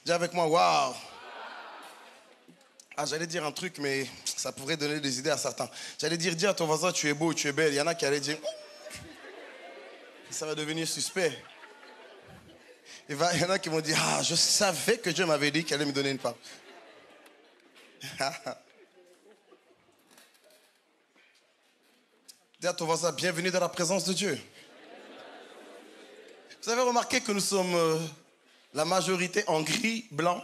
Dis avec moi, waouh. Ah, j'allais dire un truc, mais ça pourrait donner des idées à certains. J'allais dire, dis à ton voisin, tu es beau, tu es belle. Il y en a qui allaient dire, ça va devenir suspect. Il y en a qui vont dire, ah, je savais que Dieu m'avait dit qu'il allait me donner une femme. Dis à ton voisin, bienvenue dans la présence de Dieu. Vous avez remarqué que nous sommes la majorité en gris, blanc.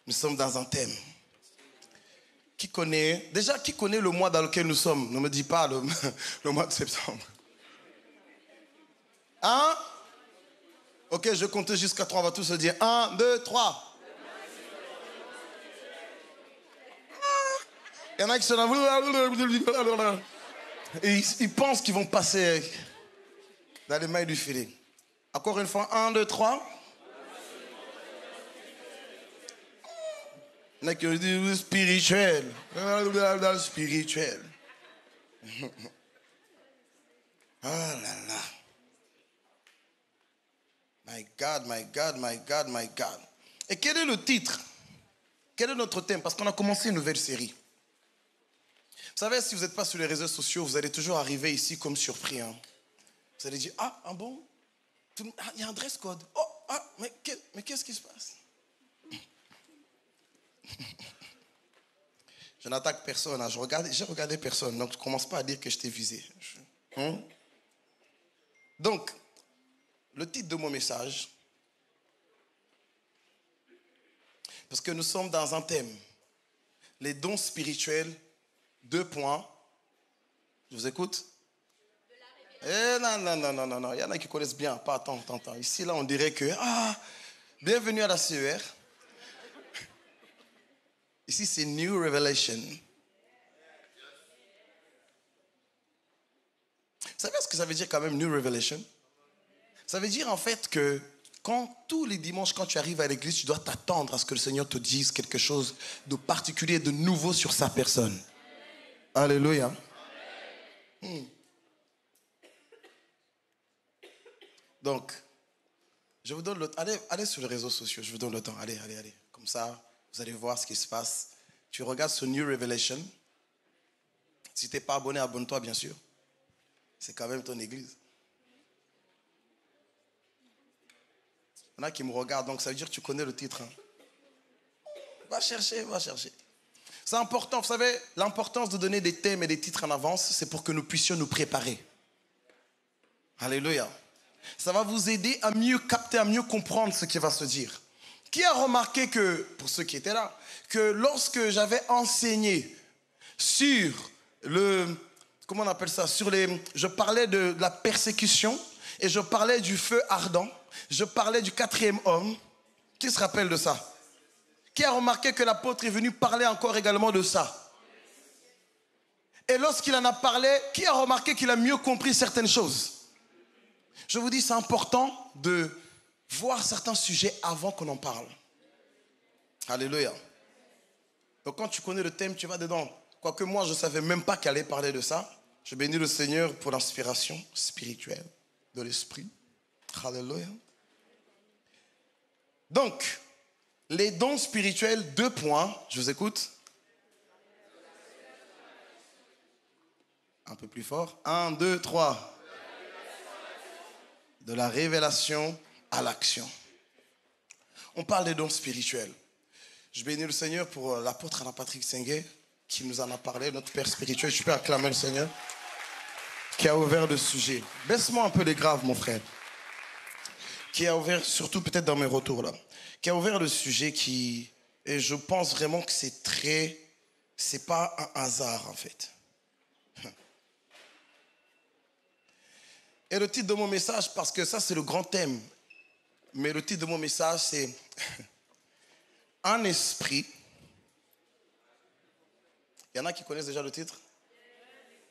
Nous sommes dans un thème. Qui connaît le mois dans lequel nous sommes? Ne me dis pas le mois de septembre. Hein? Ok, je vais compter jusqu'à 3, on va tous se dire 1, 2, 3. Il y en a qui sont là. Et ils pensent qu'ils vont passer dans les mailles du filet. Encore une fois, 1, 2, 3. Il y en a qui disent spirituel. Spirituel. Oh là là. My God, my God, my God, my God. Et quel est le titre? Quel est notre thème? Parce qu'on a commencé une nouvelle série. Vous savez, si vous n'êtes pas sur les réseaux sociaux, vous allez toujours arriver ici comme surpris. Hein. Vous allez dire, ah bon? Il y a un dress code. Oh, mais qu'est-ce qui se passe? Je n'attaque personne. Hein. J'ai regardé personne. Donc, ne commence pas à dire que je t'ai visé. Donc, le titre de mon message, parce que nous sommes dans un thème, les dons spirituels, 2 points. Je vous écoute? Non. Il y en a qui connaissent bien. Pas attends. Ici, là, on dirait que, bienvenue à la CER. Ici, c'est New Revelation. Vous savez ce que ça veut dire quand même, New Revelation? Ça veut dire en fait que tous les dimanches, quand tu arrives à l'église, tu dois t'attendre à ce que le Seigneur te dise quelque chose de particulier, de nouveau sur sa personne. Alléluia. Donc, je vous donne le temps. Allez sur les réseaux sociaux, je vous donne le temps. Allez. Comme ça, vous allez voir ce qui se passe. Tu regardes ce New Revelation. Si tu n'es pas abonné, abonne-toi, bien sûr. C'est quand même ton église. Il y en a qui me regardent, donc ça veut dire que tu connais le titre. Hein. Va chercher. C'est important, vous savez, l'importance de donner des thèmes et des titres en avance, c'est pour que nous puissions nous préparer. Alléluia. Ça va vous aider à mieux capter, à mieux comprendre ce qui va se dire. Qui a remarqué que, pour ceux qui étaient là, que lorsque j'avais enseigné sur comment on appelle ça, je parlais de la persécution et je parlais du feu ardent, je parlais du 4e homme. Qui se rappelle de ça? Qui a remarqué que l'apôtre est venu parler encore également de ça? Et lorsqu'il en a parlé, qui a remarqué qu'il a mieux compris certaines choses? Je vous dis, c'est important de voir certains sujets avant qu'on en parle. Alléluia. Donc quand tu connais le thème, tu vas dedans. Quoique moi, je ne savais même pas qu'il allait parler de ça. Je bénis le Seigneur pour l'inspiration spirituelle de l'esprit. Alléluia. Donc, les dons spirituels, 2 points. Je vous écoute. Un peu plus fort. 1, 2, 3. De la révélation à l'action. On parle des dons spirituels. Je bénis le Seigneur pour l'apôtre Anna Patrick Sengue qui nous en a parlé, notre Père spirituel. Je peux acclamer le Seigneur qui a ouvert le sujet. Baisse-moi un peu les graves, mon frère. Qui a ouvert, surtout peut-être dans mes retours là, qui a ouvert le sujet et je pense vraiment que c'est pas un hasard en fait. Et le titre de mon message, parce que ça c'est le grand thème, mais le titre de mon message c'est un esprit. Il y en a qui connaissent déjà le titre?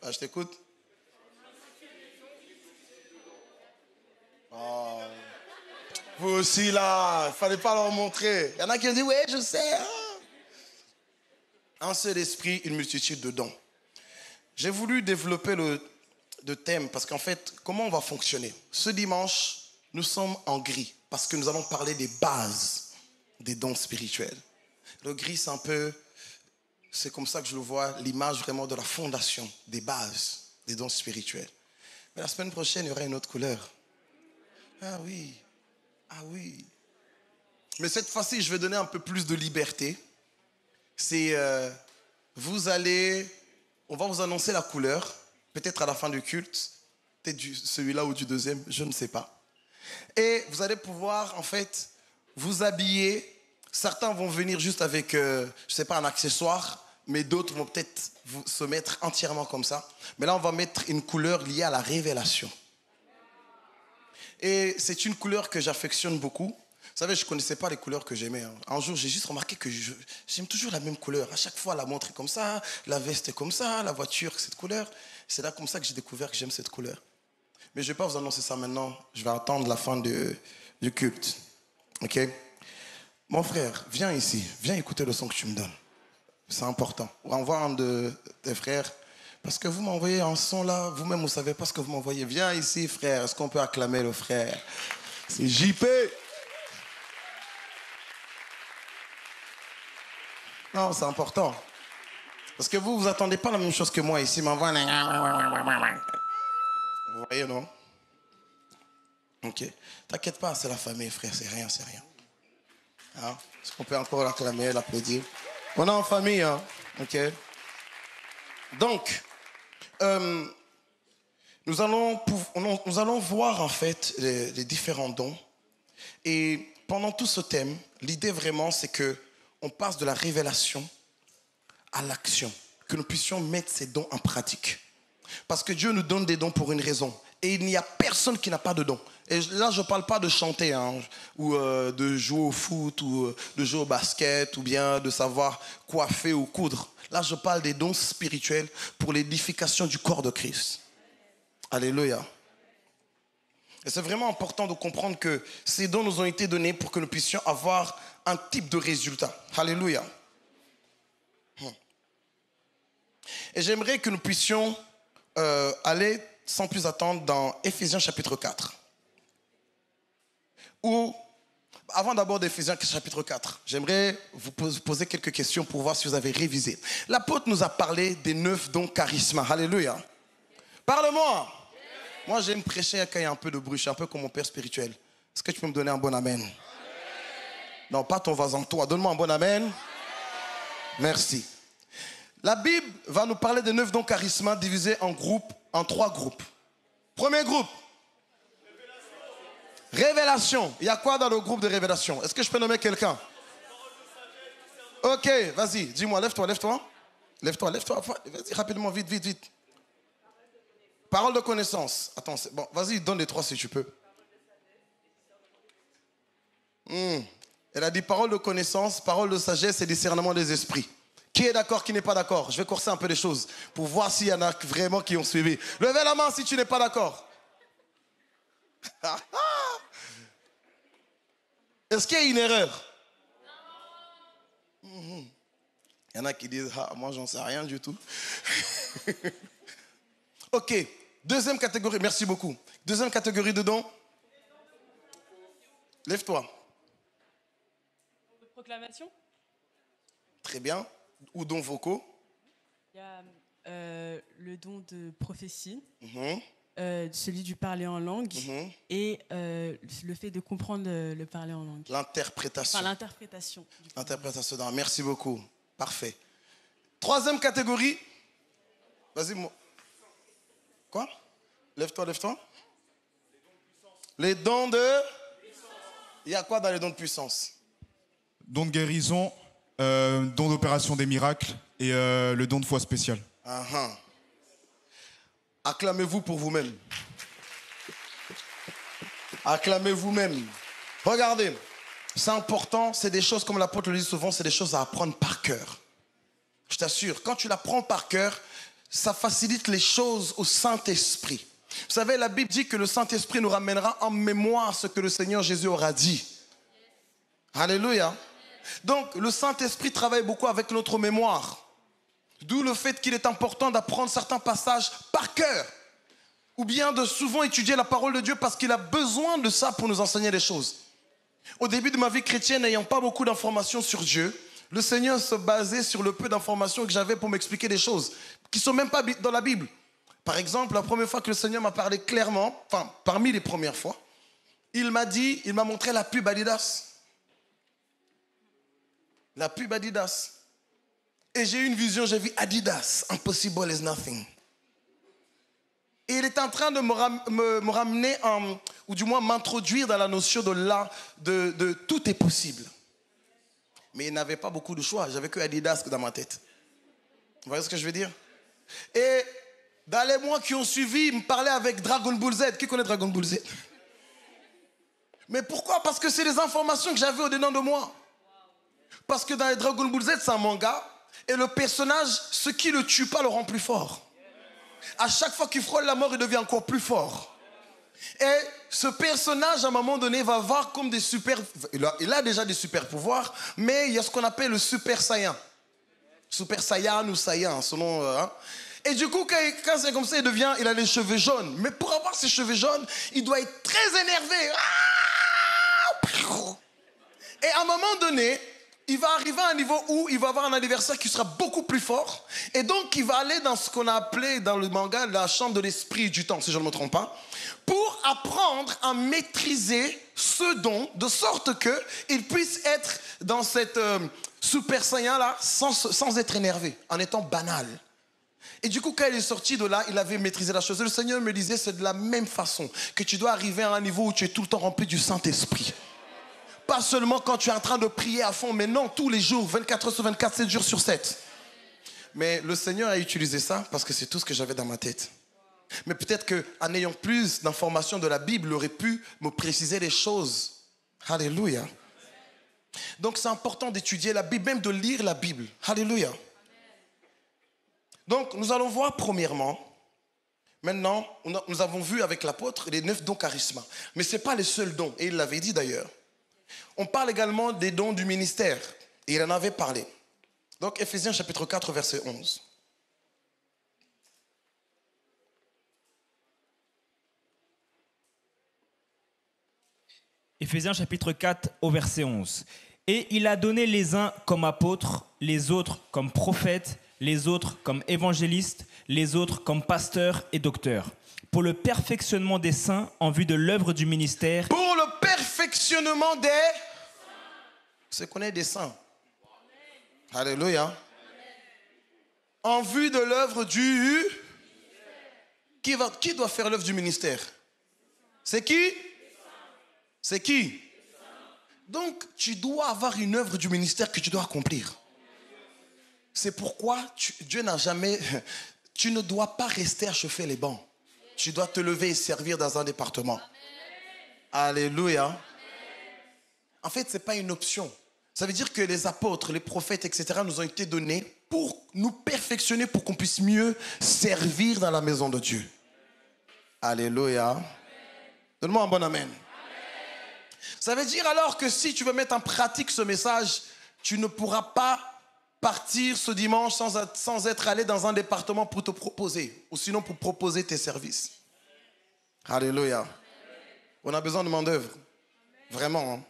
Je t'écoute. Oh. Vous aussi là, il ne fallait pas leur montrer. Il y en a qui ont dit, oui, je sais. Un seul esprit, une multitude de dons. J'ai voulu développer le thème parce qu'en fait, comment on va fonctionner? Ce dimanche, nous sommes en gris. parce que nous allons parler des bases des dons spirituels. Le gris, c'est un peu, c'est comme ça que je le vois, l'image vraiment de la fondation, des bases des dons spirituels. Mais la semaine prochaine, il y aura une autre couleur. Ah oui, ah oui. Mais cette fois-ci, je vais donner un peu plus de liberté. C'est, on va vous annoncer la couleur, peut-être à la fin du culte, peut-être celui-là ou du deuxième, je ne sais pas. Et vous allez pouvoir, en fait, vous habiller. Certains vont venir juste avec, je ne sais pas, un accessoire, mais d'autres vont peut-être se mettre entièrement comme ça. Mais là, on va mettre une couleur liée à la révélation. Et c'est une couleur que j'affectionne beaucoup. Vous savez, je ne connaissais pas les couleurs que j'aimais. Un jour, j'ai juste remarqué que j'aime toujours la même couleur. À chaque fois, la montre est comme ça, la veste est comme ça, la voiture, cette couleur. C'est là comme ça que j'ai découvert que j'aime cette couleur. Mais je ne vais pas vous annoncer ça maintenant. Je vais attendre la fin du culte. OK? Mon frère, viens ici. Viens écouter le son que tu me donnes. C'est important. Envoie un de tes frères. Parce que vous m'envoyez un son là. Vous-même, vous ne savez pas ce que vous m'envoyez. Viens ici, frère. Est-ce qu'on peut acclamer le frère? C'est JP. Non, c'est important. Parce que vous attendez pas la même chose que moi ici. Vous voyez, non? Ok. T'inquiète pas, c'est la famille, frère. C'est rien, c'est rien. Hein? Est-ce qu'on peut encore l'acclamer, l'applaudir? On est en famille, hein? Ok. Donc, nous allons voir en fait les différents dons. Et pendant tout ce thème, l'idée vraiment, c'est que on passe de la révélation à l'action, que nous puissions mettre ces dons en pratique. Parce que Dieu nous donne des dons pour une raison. Et il n'y a personne qui n'a pas de dons. Et là, je ne parle pas de chanter, hein, ou de jouer au foot, ou de jouer au basket, ou bien de savoir coiffer ou coudre. Là, je parle des dons spirituels pour l'édification du corps de Christ. Alléluia. Et c'est vraiment important de comprendre que ces dons nous ont été donnés pour que nous puissions avoir un type de résultat. Alléluia. Et j'aimerais que nous puissions aller sans plus attendre dans Éphésiens chapitre 4. Ou, avant d'abord d'Éphésiens chapitre 4, j'aimerais vous poser quelques questions pour voir si vous avez révisé. L'apôtre nous a parlé des 9 dons charisma. Alléluia. Parle-moi. Moi, j'aime prêcher quand il y a un peu de bruit. Je suis un peu comme mon père spirituel. Est-ce que tu peux me donner un bon amen? Non, pas ton voisin, toi. Donne-moi un bon amen. Merci. La Bible va nous parler des 9 dons charisma divisés en 3 groupes. Premier groupe. Révélation. Il y a quoi dans le groupe de révélation? Est-ce que je peux nommer quelqu'un? Ok, vas-y, dis-moi, lève-toi. Lève-toi. Vas-y, rapidement, vite. Parole de connaissance. Attends, bon, vas-y, donne les 3 si tu peux. Elle a dit parole de connaissance, parole de sagesse et discernement des esprits. Qui est d'accord, qui n'est pas d'accord? Je vais corser un peu les choses pour voir s'il y en a vraiment qui ont suivi. Levez la main si tu n'es pas d'accord. Est-ce qu'il y a une erreur? Il y en a qui disent, moi j'en sais rien du tout. Ok, deuxième catégorie, merci beaucoup. Deuxième catégorie de dons. Lève-toi. De proclamation. Très bien. Ou dons vocaux. Il y a le don de prophétie, celui du parler en langue et le fait de comprendre le parler en langue. L'interprétation. Enfin, l'interprétation. L'interprétation. Merci beaucoup. Parfait. Troisième catégorie. Vas-y, moi. Quoi? Lève-toi. Les dons de... Il y a quoi dans les dons de puissance? Don de guérison, don d'opération des miracles et le don de foi spécial. Acclamez-vous pour vous-même. Acclamez vous-même. Regardez, c'est important, c'est des choses, comme l'apôtre le dit souvent, c'est des choses à apprendre par cœur. Je t'assure, quand tu l'apprends par cœur, ça facilite les choses au Saint-Esprit. Vous savez, la Bible dit que le Saint-Esprit nous ramènera en mémoire ce que le Seigneur Jésus aura dit. Alléluia. Donc, le Saint-Esprit travaille beaucoup avec notre mémoire. D'où le fait qu'il est important d'apprendre certains passages par cœur. Ou bien de souvent étudier la parole de Dieu parce qu'il a besoin de ça pour nous enseigner les choses. Au début de ma vie chrétienne, n'ayant pas beaucoup d'informations sur Dieu, le Seigneur se basait sur le peu d'informations que j'avais pour m'expliquer des choses qui ne sont même pas dans la Bible. Par exemple, la première fois que le Seigneur m'a parlé clairement, enfin, parmi les premières fois, il m'a montré la pub Adidas. La pub Adidas. Et j'ai eu une vision, j'ai vu Adidas, impossible is nothing. Et il est en train de me ramener, ou du moins m'introduire dans la notion de tout est possible. Mais il n'avait pas beaucoup de choix, j'avais que Adidas dans ma tête. Vous voyez ce que je veux dire? Et dans les mois qui ont suivi, il me parlait avec Dragon Ball Z. Qui connaît Dragon Ball Z? Mais pourquoi? Parce que c'est les informations que j'avais au-dedans de moi. Parce que dans les Dragon Ball Z, c'est un manga. Et le personnage, ce qui ne le tue pas, le rend plus fort. À chaque fois qu'il frôle la mort, il devient encore plus fort. Et ce personnage, à un moment donné, va avoir comme des super... Il a déjà des super pouvoirs, mais il y a ce qu'on appelle le Super Saiyan. Super Saiyan ou Saiyan, selon... Et du coup, quand c'est comme ça, il a les cheveux jaunes. Mais pour avoir ses cheveux jaunes, il doit être très énervé. Et à un moment donné, il va arriver à un niveau où il va avoir un adversaire qui sera beaucoup plus fort. Et donc, il va aller dans ce qu'on a appelé dans le manga la chambre de l'esprit du temps, si je ne me trompe pas, pour apprendre à maîtriser ce don, de sorte qu'il puisse être dans cette Super Saiyan-là sans être énervé, en étant banal. Et du coup, quand il est sorti de là, il avait maîtrisé la chose. Et le Seigneur me disait, c'est de la même façon que tu dois arriver à un niveau où tu es tout le temps rempli du Saint-Esprit. Pas seulement quand tu es en train de prier à fond, mais non, tous les jours, 24 heures sur 24, 7 jours sur 7. Mais le Seigneur a utilisé ça parce que c'est tout ce que j'avais dans ma tête. Mais peut-être qu'en ayant plus d'informations de la Bible, il aurait pu me préciser les choses. Alléluia. Donc c'est important d'étudier la Bible, même de lire la Bible. Alléluia. Donc nous allons voir premièrement, maintenant, nous avons vu avec l'apôtre les 9 dons charisma. Mais ce n'est pas les seuls dons, et il l'avait dit d'ailleurs. On parle également des dons du ministère. Et il en avait parlé. Donc, Ephésiens chapitre 4, verset 11. Ephésiens chapitre 4 au verset 11. Et il a donné les uns comme apôtres, les autres comme prophètes, les autres comme évangélistes, les autres comme pasteurs et docteurs, pour le perfectionnement des saints en vue de l'œuvre du ministère. Pour le perfectionnement des... C'est qu'on est des saints. Alléluia. En vue de l'œuvre du... Qui doit faire l'œuvre du ministère? C'est qui? C'est qui? Donc, tu dois avoir une œuvre du ministère que tu dois accomplir. C'est pourquoi Dieu n'a jamais... Tu ne dois pas rester à chauffer les bancs. Tu dois te lever et servir dans un département. Alléluia. En fait, ce n'est pas une option. Ça veut dire que les apôtres, les prophètes, etc. nous ont été donnés pour nous perfectionner, pour qu'on puisse mieux servir dans la maison de Dieu. Alléluia. Donne-moi un bon amen. Ça veut dire alors que si tu veux mettre en pratique ce message, tu ne pourras pas partir ce dimanche sans être allé dans un département pour te proposer, ou sinon pour proposer tes services. Alléluia. On a besoin de main d'œuvre. Vraiment.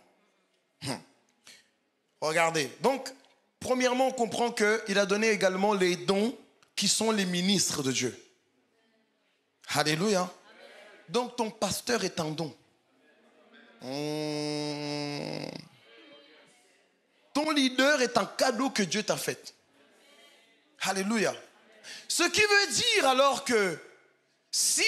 Regardez. Donc, premièrement, on comprend qu'il a donné également les dons qui sont les ministres de Dieu. Alléluia. Donc, ton pasteur est un don. Ton leader est un cadeau que Dieu t'a fait. Alléluia. Ce qui veut dire alors que si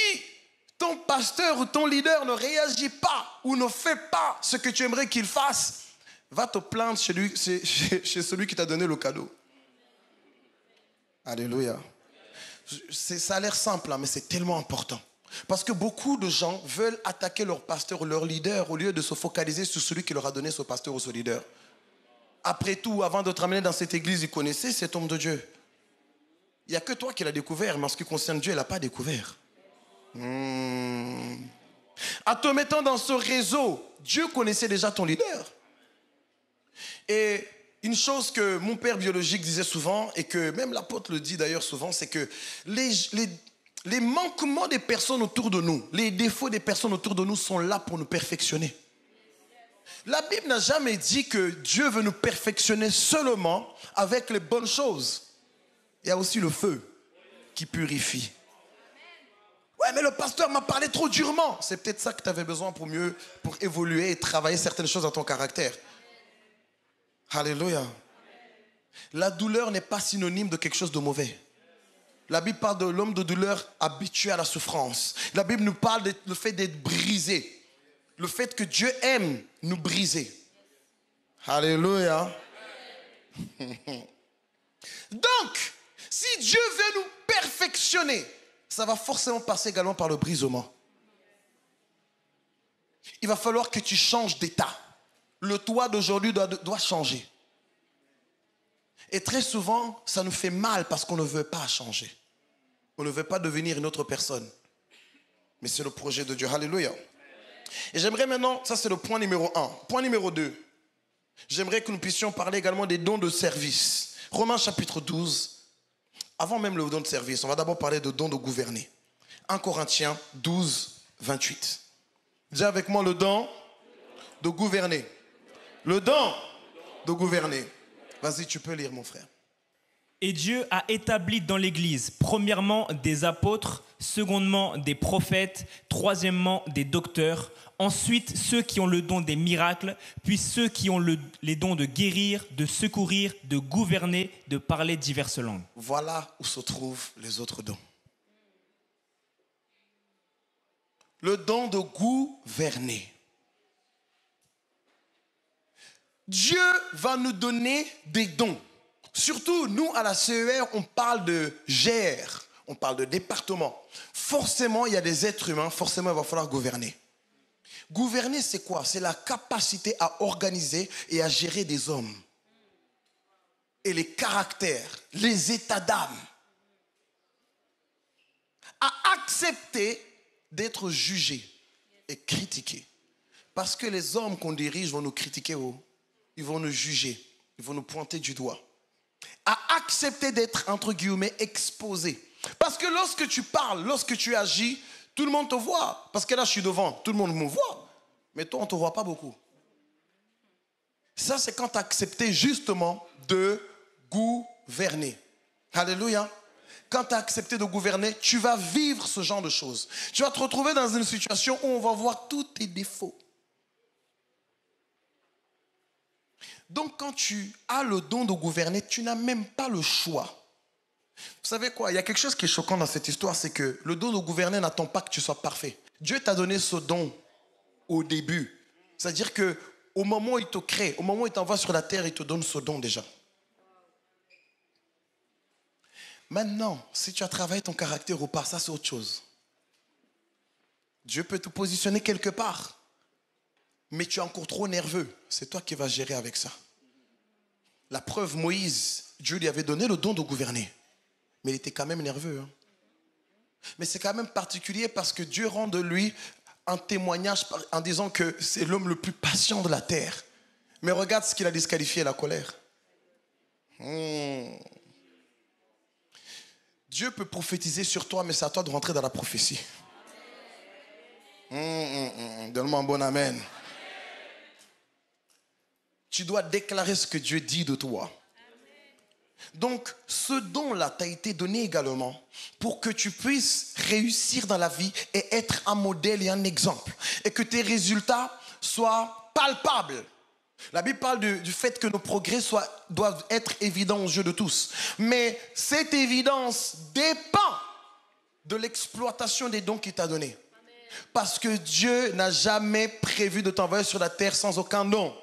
ton pasteur ou ton leader ne réagit pas ou ne fait pas ce que tu aimerais qu'il fasse, va te plaindre chez celui qui t'a donné le cadeau. Alléluia. Ça a l'air simple, hein, mais c'est tellement important. Parce que beaucoup de gens veulent attaquer leur pasteur ou leur leader au lieu de se focaliser sur celui qui leur a donné ce pasteur ou ce leader. Après tout, avant de te ramener dans cette église, ils connaissaient cet homme de Dieu. Il n'y a que toi qui l'as découvert, mais en ce qui concerne Dieu, il ne l'a pas découvert. En te mettant dans ce réseau, Dieu connaissait déjà ton leader. Et une chose que mon père biologique disait souvent, et que même l'apôtre le dit d'ailleurs souvent, c'est que les manquements des personnes autour de nous, les défauts des personnes autour de nous sont là pour nous perfectionner. La Bible n'a jamais dit que Dieu veut nous perfectionner seulement avec les bonnes choses. Il y a aussi le feu qui purifie. Ouais, mais le pasteur m'a parlé trop durement. C'est peut-être ça que tu avais besoin pour évoluer et travailler certaines choses dans ton caractère. Alléluia. La douleur n'est pas synonyme de quelque chose de mauvais. La Bible parle de l'homme de douleur habitué à la souffrance. La Bible nous parle du fait d'être brisé. Le fait que Dieu aime nous briser. Alléluia. Donc, si Dieu veut nous perfectionner, ça va forcément passer également par le brisement. Il va falloir que tu changes d'état. Le toi d'aujourd'hui doit changer. Et très souvent, ça nous fait mal parce qu'on ne veut pas changer. On ne veut pas devenir une autre personne. Mais c'est le projet de Dieu. Alléluia. Et j'aimerais maintenant, ça c'est le point numéro 1. Point numéro 2. J'aimerais que nous puissions parler également des dons de service. Romains chapitre 12. Avant même le don de service, on va d'abord parler de dons de gouverner. 1 Corinthiens 12, 28. Dis avec moi le don de gouverner. Le don de gouverner. Vas-y, tu peux lire, mon frère. Et Dieu a établi dans l'Église, premièrement des apôtres, secondement des prophètes, troisièmement des docteurs, ensuite ceux qui ont le don des miracles, puis ceux qui ont les dons de guérir, de secourir, de gouverner, de parler diverses langues. Voilà où se trouvent les autres dons. Le don de gouverner. Dieu va nous donner des dons. Surtout, nous, à la CER, on parle de GR, on parle de département. Forcément, il y a des êtres humains, forcément, il va falloir gouverner. Gouverner, c'est quoi? C'est la capacité à organiser et à gérer des hommes. Et les caractères, les états d'âme. À accepter d'être jugé et critiqué. Parce que les hommes qu'on dirige vont nous critiquer, ils vont nous juger, ils vont nous pointer du doigt. À accepter d'être, entre guillemets, exposé. Parce que lorsque tu parles, lorsque tu agis, tout le monde te voit. Parce que là, je suis devant, tout le monde me voit. Mais toi, on ne te voit pas beaucoup. Ça, c'est quand tu as accepté justement de gouverner. Alléluia. Quand tu as accepté de gouverner, tu vas vivre ce genre de choses. Tu vas te retrouver dans une situation où on va voir tous tes défauts. Donc, quand tu as le don de gouverner, tu n'as même pas le choix. Vous savez quoi? Il y a quelque chose qui est choquant dans cette histoire, c'est que le don de gouverner n'attend pas que tu sois parfait. Dieu t'a donné ce don au début. C'est-à-dire qu'au moment où il te crée, au moment où il t'envoie sur la terre, il te donne ce don déjà. Maintenant, si tu as travaillé ton caractère ou pas, ça c'est autre chose. Dieu peut te positionner quelque part. Mais tu es encore trop nerveux. C'est toi qui vas gérer avec ça. La preuve, Moïse, Dieu lui avait donné le don de gouverner. Mais il était quand même nerveux. Hein. Mais c'est quand même particulier parce que Dieu rend de lui un témoignage en disant que c'est l'homme le plus patient de la terre. Mais regarde ce qu'il a disqualifié, la colère. Dieu peut prophétiser sur toi, mais c'est à toi de rentrer dans la prophétie. Donne-moi un bon amen. Tu dois déclarer ce que Dieu dit de toi. Donc, ce don-là t'a été donné également pour que tu puisses réussir dans la vie et être un modèle et un exemple. Et que tes résultats soient palpables. La Bible parle du fait que nos progrès doivent être évidents aux yeux de tous. Mais cette évidence dépend de l'exploitation des dons qu'il t'a donnés. Parce que Dieu n'a jamais prévu de t'envoyer sur la terre sans aucun don.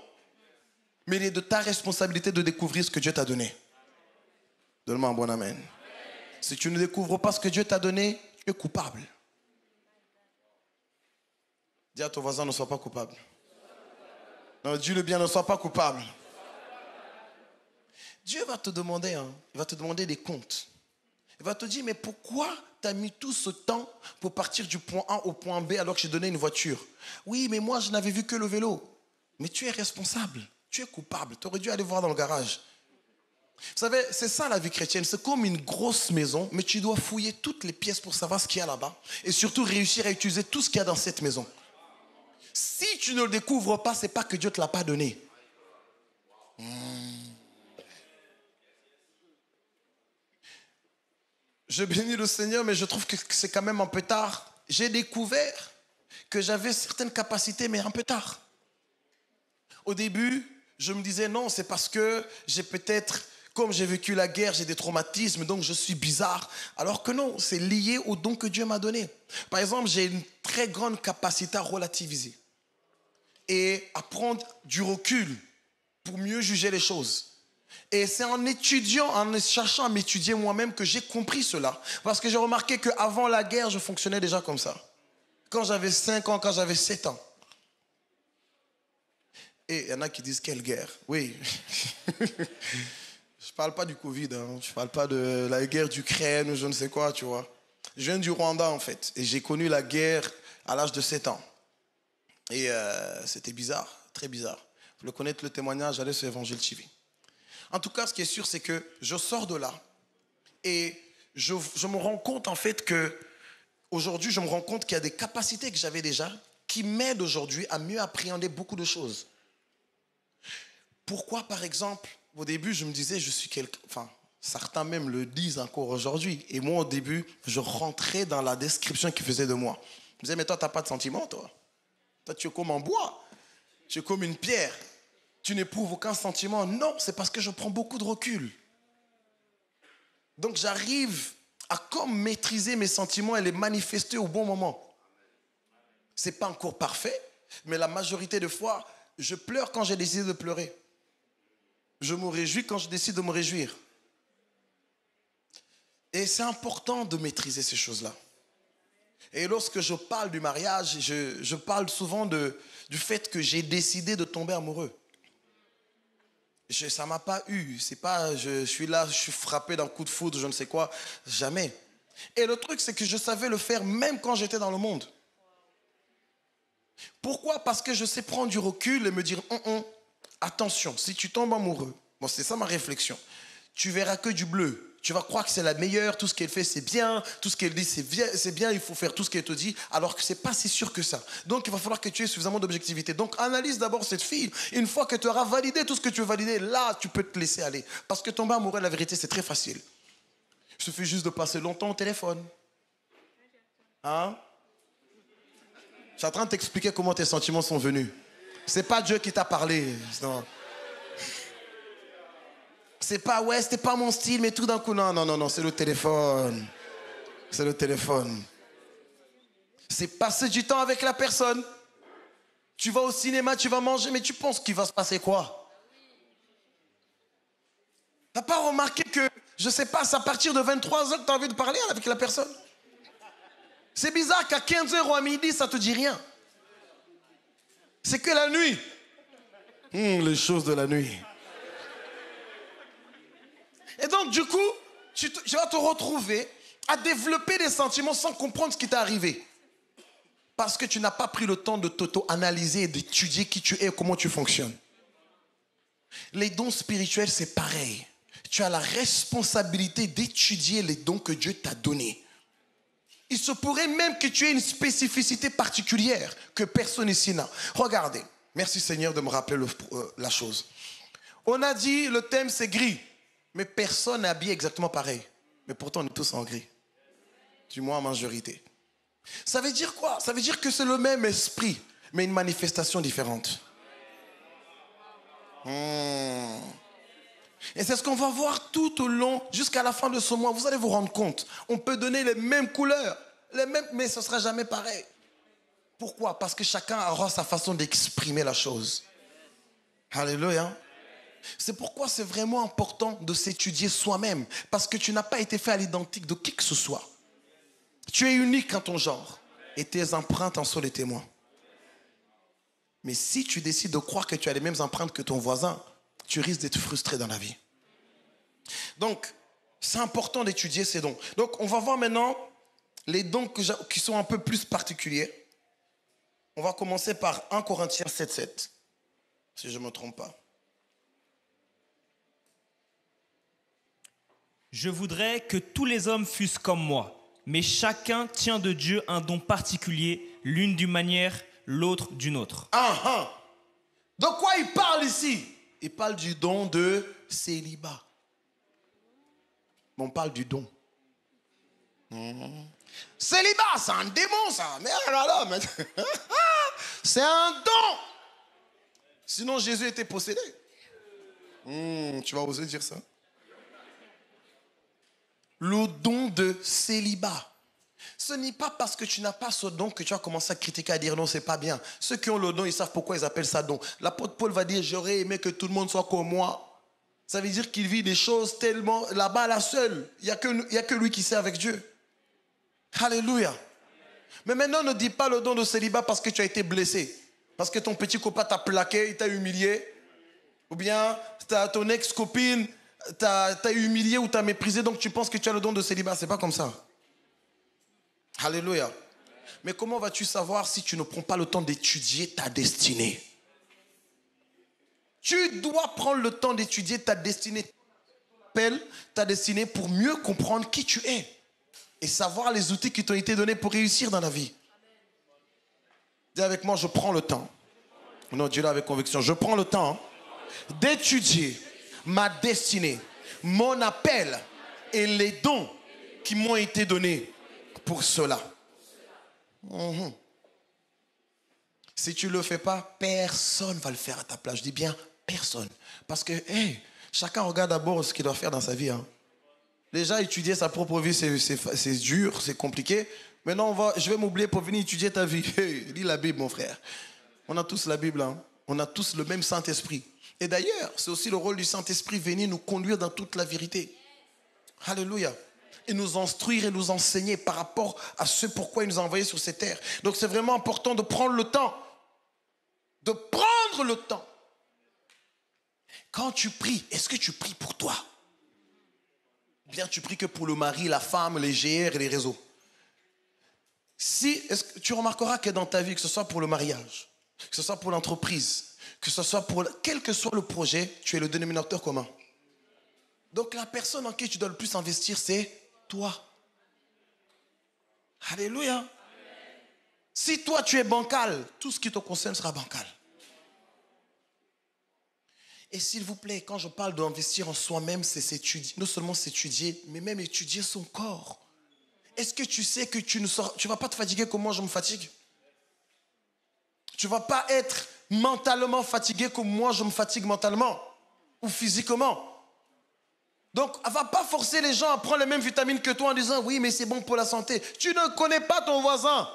Mais il est de ta responsabilité de découvrir ce que Dieu t'a donné. Donne-moi un bon amen. Si tu ne découvres pas ce que Dieu t'a donné, tu es coupable. Dis à ton voisin, ne sois pas coupable. Non, dis le bien, ne sois pas coupable. Dieu va te demander, il va te demander des comptes. Il va te dire, mais pourquoi tu as mis tout ce temps pour partir du point A au point B alors que j'ai donné une voiture? Oui, mais moi, je n'avais vu que le vélo. Mais tu es responsable. Tu es coupable. Tu aurais dû aller voir dans le garage. Vous savez, c'est ça la vie chrétienne. C'est comme une grosse maison, mais tu dois fouiller toutes les pièces pour savoir ce qu'il y a là-bas. Et surtout réussir à utiliser tout ce qu'il y a dans cette maison. Si tu ne le découvres pas, c'est pas que Dieu ne te l'a pas donné. Je bénis le Seigneur, mais je trouve que c'est quand même un peu tard. J'ai découvert que j'avais certaines capacités, mais un peu tard. Au début, je me disais non, c'est parce que j'ai peut-être, comme j'ai vécu la guerre, j'ai des traumatismes, donc je suis bizarre. Alors que non, c'est lié au don que Dieu m'a donné. Par exemple, j'ai une très grande capacité à relativiser et à prendre du recul pour mieux juger les choses. Et c'est en étudiant, en cherchant à m'étudier moi-même que j'ai compris cela. Parce que j'ai remarqué qu'avant la guerre, je fonctionnais déjà comme ça. Quand j'avais 5 ans, quand j'avais 7 ans. Et il y en a qui disent quelle guerre? Oui. Je ne parle pas du Covid, hein. Je ne parle pas de la guerre d'Ukraine ou je ne sais quoi, tu vois. Je viens du Rwanda en fait. Et j'ai connu la guerre à l'âge de 7 ans. Et c'était bizarre, très bizarre. Vous le connaissez, le témoignage, allez sur Évangile TV. En tout cas, ce qui est sûr, c'est que je sors de là et je me rends compte en fait que aujourd'hui, je me rends compte qu'il y a des capacités que j'avais déjà qui m'aident aujourd'hui à mieux appréhender beaucoup de choses. Pourquoi, par exemple, au début, je me disais, je suis quelqu'un, enfin, certains même le disent encore aujourd'hui. Et moi, au début, je rentrais dans la description qu'ils faisaient de moi. Je me disais, mais toi, tu n'as pas de sentiments, toi. Toi, tu es comme un bois. Tu es comme une pierre. Tu n'éprouves aucun sentiment. Non, c'est parce que je prends beaucoup de recul. Donc j'arrive à comme maîtriser mes sentiments et les manifester au bon moment. Ce n'est pas encore parfait, mais la majorité des fois, je pleure quand j'ai décidé de pleurer. Je me réjouis quand je décide de me réjouir. Et c'est important de maîtriser ces choses-là. Et lorsque je parle du mariage, je parle souvent du fait que j'ai décidé de tomber amoureux. Ça ne m'a pas eu. C'est pas, je suis là, je suis frappé d'un coup de foudre, je ne sais quoi. Jamais. Et le truc, c'est que je savais le faire même quand j'étais dans le monde. Pourquoi? Parce que je sais prendre du recul et me dire, attention, si tu tombes amoureux, bon, c'est ça ma réflexion, tu verras que du bleu. Tu vas croire que c'est la meilleure, tout ce qu'elle fait c'est bien, tout ce qu'elle dit c'est bien, il faut faire tout ce qu'elle te dit, alors que ce n'est pas si sûr que ça. Donc il va falloir que tu aies suffisamment d'objectivité. Donc analyse d'abord cette fille. Une fois que tu auras validé tout ce que tu veux valider, là tu peux te laisser aller. Parce que tomber amoureux, la vérité, c'est très facile. Il suffit juste de passer longtemps au téléphone. Hein? Je suis en train de t'expliquer comment tes sentiments sont venus. C'est pas Dieu qui t'a parlé. Non. C'est pas, ouais, c'était pas mon style, mais tout d'un coup, non, c'est le téléphone. C'est le téléphone. C'est passer du temps avec la personne. Tu vas au cinéma, tu vas manger, mais tu penses qu'il va se passer quoi? T'as pas remarqué que, je sais pas, c'est à partir de 23h que tu as envie de parler avec la personne? C'est bizarre qu'à 15h ou à midi, ça te dit rien. C'est que la nuit. Les choses de la nuit. Et donc, du coup, tu vas te retrouver à développer des sentiments sans comprendre ce qui t'est arrivé. Parce que tu n'as pas pris le temps de t'auto-analyser et d'étudier qui tu es et comment tu fonctionnes. Les dons spirituels, c'est pareil. Tu as la responsabilité d'étudier les dons que Dieu t'a donnés. Il se pourrait même que tu aies une spécificité particulière que personne ici n'a. Regardez, merci Seigneur de me rappeler la chose. On a dit, le thème c'est gris. Mais personne n'est habillé exactement pareil. Mais pourtant, on est tous en gris. Du moins en majorité. Ça veut dire quoi? Ça veut dire que c'est le même esprit, mais une manifestation différente. Et c'est ce qu'on va voir tout au long, jusqu'à la fin de ce mois. Vous allez vous rendre compte. On peut donner les mêmes couleurs, mais ce ne sera jamais pareil. Pourquoi? Parce que chacun aura sa façon d'exprimer la chose. Alléluia. C'est pourquoi c'est vraiment important de s'étudier soi-même. Parce que tu n'as pas été fait à l'identique de qui que ce soit. Tu es unique en ton genre. Et tes empreintes en sont les témoins. Mais si tu décides de croire que tu as les mêmes empreintes que ton voisin, tu risques d'être frustré dans la vie. Donc, c'est important d'étudier ces dons. Donc, on va voir maintenant les dons qui sont un peu plus particuliers. On va commencer par 1 Corinthiens 7:7. Si je ne me trompe pas. Je voudrais que tous les hommes fussent comme moi, mais chacun tient de Dieu un don particulier, l'une d'une manière, l'autre d'une autre. De quoi il parle ici? Il parle du don de célibat. Mais on parle du don. Célibat, c'est un démon, ça. Mais alors, c'est un don. Sinon, Jésus était possédé. Tu vas oser dire ça? Le don de célibat. Ce n'est pas parce que tu n'as pas ce don que tu vas commencer à critiquer, à dire non, c'est pas bien. Ceux qui ont le don, ils savent pourquoi ils appellent ça don. L'apôtre Paul va dire, j'aurais aimé que tout le monde soit comme moi. Ça veut dire qu'il vit des choses tellement là-bas, là seul. Il n'y a que lui qui sait avec Dieu. Alléluia. Mais maintenant, ne dis pas le don de célibat parce que tu as été blessé. Parce que ton petit copain t'a plaqué, il t'a humilié. Ou bien ton ex-copine t'a humilié ou t'a méprisé, donc tu penses que tu as le don de célibat. C'est pas comme ça. Alléluia. Mais comment vas-tu savoir si tu ne prends pas le temps d'étudier ta destinée? Tu dois prendre le temps d'étudier ta destinée. Ta destinée pour mieux comprendre qui tu es. Et savoir les outils qui t'ont été donnés pour réussir dans la vie. Dis avec moi, je prends le temps. Non, dis-le avec conviction. Je prends le temps d'étudier ma destinée, mon appel et les dons qui m'ont été donnés pour cela. Si tu ne le fais pas, personne ne va le faire à ta place. Je dis bien personne. Parce que chacun regarde d'abord ce qu'il doit faire dans sa vie. Déjà, étudier sa propre vie, c'est dur, c'est compliqué. Maintenant, je vais m'oublier pour venir étudier ta vie. Lis la Bible, mon frère. On a tous la Bible. On a tous le même Saint-Esprit. Et d'ailleurs, c'est aussi le rôle du Saint-Esprit, venir nous conduire dans toute la vérité. Alléluia. Et nous instruire et nous enseigner par rapport à ce pourquoi il nous a envoyés sur cette terre. Donc c'est vraiment important de prendre le temps. De prendre le temps. Quand tu pries, est-ce que tu pries pour toi? Ou bien tu pries que pour le mari, la femme, les GR et les réseaux? Est-ce que tu remarqueras que dans ta vie, que ce soit pour le mariage, que ce soit pour l'entreprise, que ce soit pour quel que soit le projet, tu es le dénominateur commun. Donc la personne en qui tu dois le plus investir, c'est toi. Alléluia. Amen. Si toi tu es bancal, tout ce qui te concerne sera bancal. Et s'il vous plaît, quand je parle d'investir en soi-même, c'est s'étudier, non seulement s'étudier, mais même étudier son corps. Est-ce que tu sais que tu ne vas pas te fatiguer comme moi je me fatigue? Tu ne vas pas être mentalement fatigué comme moi je me fatigue mentalement ou physiquement. Donc, ne va pas forcer les gens à prendre les mêmes vitamines que toi en disant oui, mais c'est bon pour la santé. Tu ne connais pas ton voisin.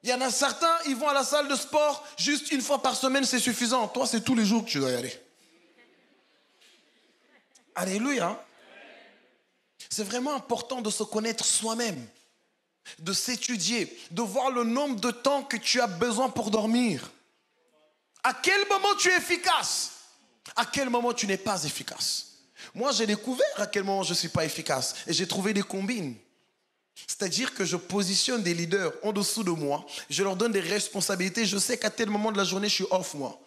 Il y en a certains, ils vont à la salle de sport juste une fois par semaine, c'est suffisant. Toi, c'est tous les jours que tu dois y aller. Alléluia. C'est vraiment important de se connaître soi-même, de s'étudier, de voir le nombre de temps que tu as besoin pour dormir. À quel moment tu es efficace? À quel moment tu n'es pas efficace? Moi, j'ai découvert à quel moment je ne suis pas efficace. Et j'ai trouvé des combines. C'est-à-dire que je positionne des leaders en dessous de moi. Je leur donne des responsabilités. Je sais qu'à tel moment de la journée, je suis off, moi.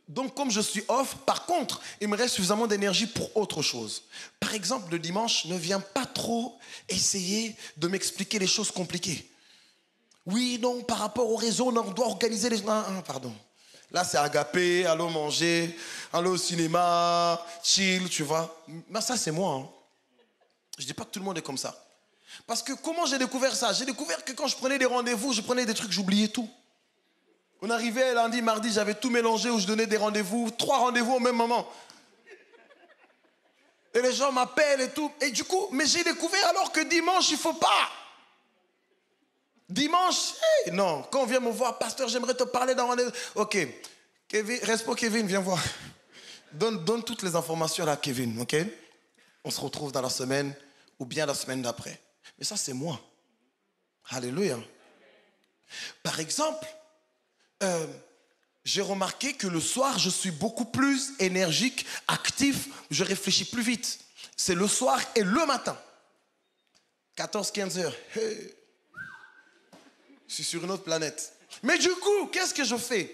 Donc, comme je suis off, par contre, il me reste suffisamment d'énergie pour autre chose. Par exemple, le dimanche, ne viens pas trop essayer de m'expliquer les choses compliquées. Oui, non, par rapport au réseau, on doit organiser les... pardon. Là, c'est agapé, allons manger, allons au cinéma, chill, tu vois. Mais ça, c'est moi. Je ne dis pas que tout le monde est comme ça. Parce que comment j'ai découvert ça? J'ai découvert que quand je prenais des rendez-vous, je prenais des trucs, j'oubliais tout. On arrivait lundi, mardi, j'avais tout mélangé où je donnais des rendez-vous, 3 rendez-vous au même moment. Et les gens m'appellent et tout. Et du coup, mais j'ai découvert alors que dimanche, il ne faut pas. Dimanche, non, quand on vient me voir, pasteur, j'aimerais te parler d'un rendez-vous. Ok, Kevin, Respo Kevin, viens voir. Donne toutes les informations à Kevin, ok? On se retrouve dans la semaine ou bien la semaine d'après. Mais ça, c'est moi. Alléluia. Par exemple, j'ai remarqué que le soir, je suis beaucoup plus énergique, actif, je réfléchis plus vite. C'est le soir et le matin. 14-15 heures. Hey. Je suis sur une autre planète. Mais du coup, qu'est-ce que je fais?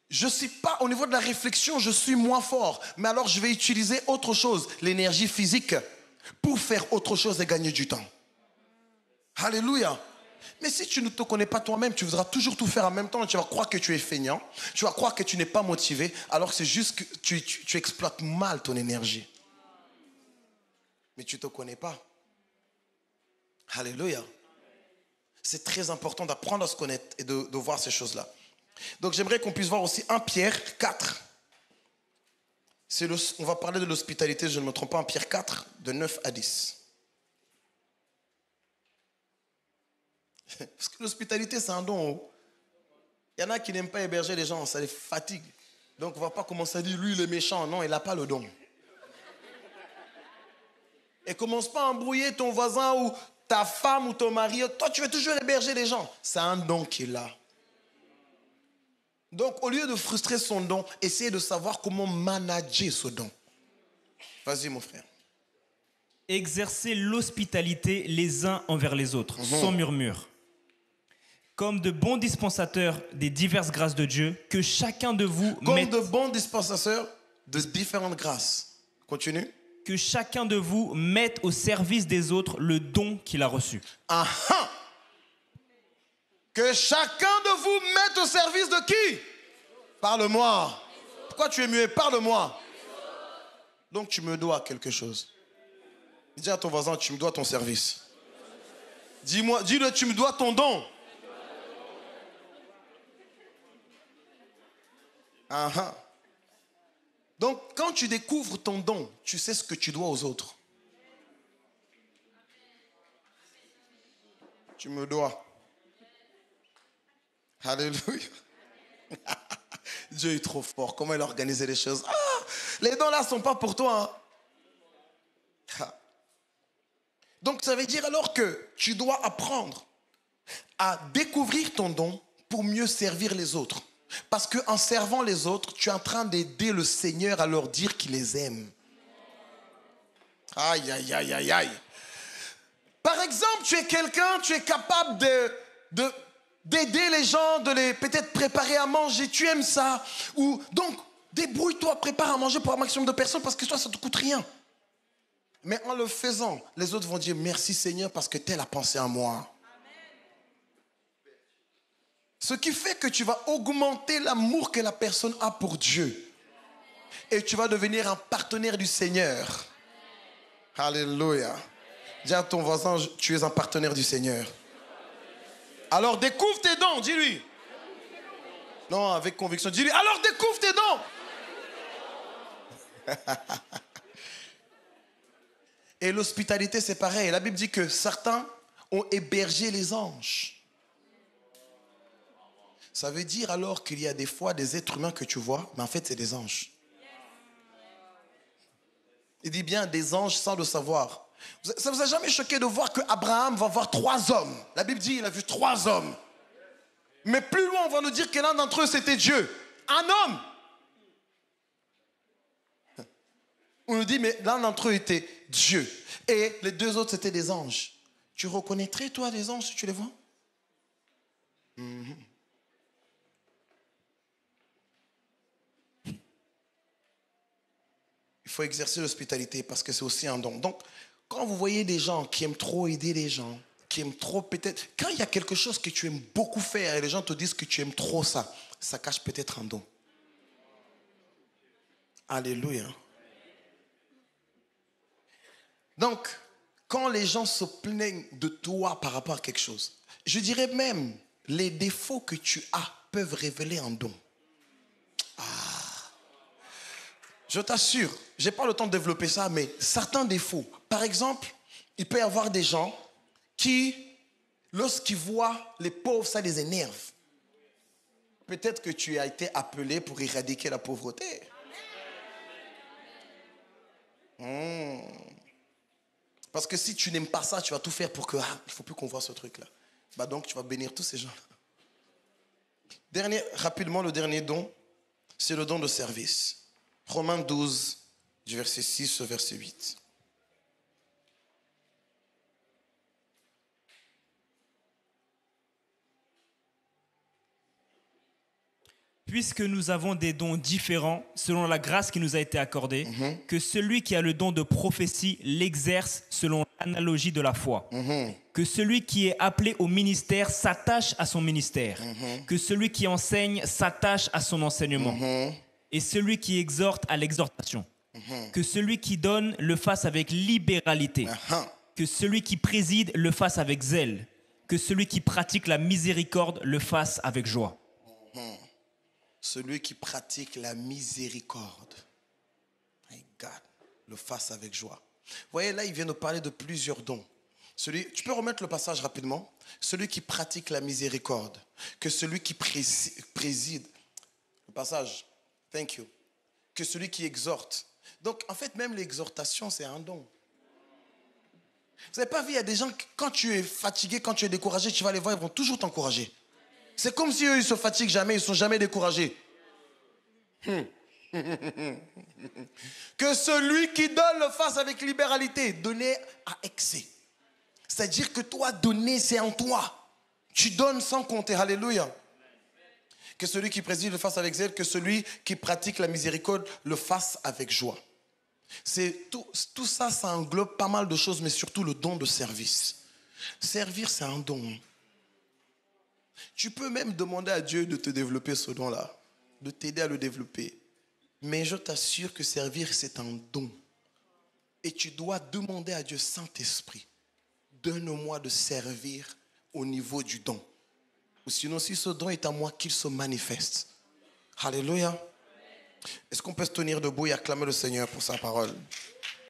Je ne suis pas, au niveau de la réflexion, je suis moins fort. Mais alors, je vais utiliser autre chose, l'énergie physique, pour faire autre chose et gagner du temps. Alléluia. Mais si tu ne te connais pas toi-même, tu voudras toujours tout faire en même temps. Tu vas croire que tu es feignant. Tu vas croire que tu n'es pas motivé. Alors que c'est juste que tu exploites mal ton énergie. Mais tu ne te connais pas. Alléluia. C'est très important d'apprendre à se connaître et de voir ces choses-là. Donc j'aimerais qu'on puisse voir aussi 1 Pierre 4. On va parler de l'hospitalité, je ne me trompe pas, 1 Pierre 4, de 9 à 10. Parce que l'hospitalité, c'est un don. Il y en a qui n'aiment pas héberger les gens, ça les fatigue. Donc on ne va pas commencer à dire, lui, il est méchant. Non, il n'a pas le don. Et commence pas à embrouiller ton voisin ou ta femme ou ton mari. Toi, tu veux toujours héberger les gens. C'est un don qu'il a. Donc, au lieu de frustrer son don, essayez de savoir comment manager ce don. Vas-y, mon frère. Exercez l'hospitalité les uns envers les autres, sans murmure. Comme de bons dispensateurs des diverses grâces de Dieu, que chacun de vous Comme de bons dispensateurs de différentes grâces. Continue. Que chacun de vous mette au service des autres le don qu'il a reçu. Que chacun de vous mette au service de qui? Parle-moi. Pourquoi tu es muet? Parle-moi. Donc tu me dois quelque chose. Dis à ton voisin, tu me dois ton service. Dis-le, tu me dois ton don. Donc, quand tu découvres ton don, tu sais ce que tu dois aux autres. Tu me dois. Alléluia. Dieu est trop fort. Comment il a organisé les choses. Les dons là ne sont pas pour toi. Donc, ça veut dire alors que tu dois apprendre à découvrir ton don pour mieux servir les autres. Parce qu'en servant les autres, tu es en train d'aider le Seigneur à leur dire qu'il les aime. Aïe, aïe, aïe, aïe, aïe. Par exemple, tu es quelqu'un, tu es capable d'aider les gens, de les peut-être préparer à manger. Tu aimes ça. Donc, débrouille-toi, prépare à manger pour un maximum de personnes parce que toi, ça ne te coûte rien. Mais en le faisant, les autres vont dire merci Seigneur parce que tel a pensé à moi. Ce qui fait que tu vas augmenter l'amour que la personne a pour Dieu. Et tu vas devenir un partenaire du Seigneur. Alléluia. Dis à ton voisin, tu es un partenaire du Seigneur. Alors découvre tes dons, dis-lui. Non, avec conviction, dis-lui. Alors découvre tes dons. Et l'hospitalité, c'est pareil. La Bible dit que certains ont hébergé les anges. Ça veut dire alors qu'il y a des fois des êtres humains que tu vois, mais en fait, c'est des anges. Il dit bien des anges sans le savoir. Ça vous a jamais choqué de voir qu'Abraham va voir 3 hommes? La Bible dit qu'il a vu 3 hommes. Mais plus loin, on va nous dire que l'un d'entre eux, c'était Dieu. Un homme. On nous dit, mais l'un d'entre eux était Dieu. Et les 2 autres, c'était des anges. Tu reconnaîtrais, toi, des anges si tu les vois? Il faut exercer l'hospitalité parce que c'est aussi un don. Donc, quand vous voyez des gens qui aiment trop aider les gens, qui aiment trop peut-être... Quand il y a quelque chose que tu aimes beaucoup faire et les gens te disent que tu aimes trop ça, ça cache peut-être un don. Alléluia. Donc, quand les gens se plaignent de toi par rapport à quelque chose, je dirais même, les défauts que tu as peuvent révéler un don. Je t'assure, je n'ai pas le temps de développer ça, mais certains défauts. Par exemple, il peut y avoir des gens qui, lorsqu'ils voient les pauvres, ça les énerve. Peut-être que tu as été appelé pour éradiquer la pauvreté. Parce que si tu n'aimes pas ça, tu vas tout faire pour que, il ne faut plus qu'on voit ce truc-là. Donc tu vas bénir tous ces gens-là. Rapidement, le dernier don, c'est le don de service. Romains 12, du verset 6 au verset 8. puisque nous avons des dons différents selon la grâce qui nous a été accordée, que celui qui a le don de prophétie l'exerce selon l'analogie de la foi. Que celui qui est appelé au ministère s'attache à son ministère. Que celui qui enseigne s'attache à son enseignement. Et celui qui exhorte à l'exhortation. Que celui qui donne le fasse avec libéralité. Que celui qui préside le fasse avec zèle. Que celui qui pratique la miséricorde le fasse avec joie. Celui qui pratique la miséricorde, my God, le fasse avec joie. Vous voyez, là, il vient nous parler de plusieurs dons. Tu peux remettre le passage rapidement. Celui qui pratique la miséricorde, que celui qui préside. Le passage, thank you. Que celui qui exhorte. Donc, en fait, même l'exhortation, c'est un don. Vous n'avez pas vu, il y a des gens, quand tu es fatigué, quand tu es découragé, tu vas les voir, ils vont toujours t'encourager. C'est comme si eux, ils ne se fatiguent jamais, ils ne sont jamais découragés. Que celui qui donne le fasse avec libéralité, donner à excès. C'est-à-dire que toi, donner, c'est en toi. Tu donnes sans compter. Alléluia. Que celui qui préside le fasse avec zèle, que celui qui pratique la miséricorde le fasse avec joie. Tout ça, ça englobe pas mal de choses, mais surtout le don de service. Servir, c'est un don. Tu peux même demander à Dieu de te développer ce don-là, de t'aider à le développer. Mais je t'assure que servir, c'est un don. Et tu dois demander à Dieu, Saint-Esprit, donne-moi de servir au niveau du don. Ou sinon, si ce don est à moi, qu'il se manifeste. Alléluia. Est-ce qu'on peut se tenir debout et acclamer le Seigneur pour sa parole?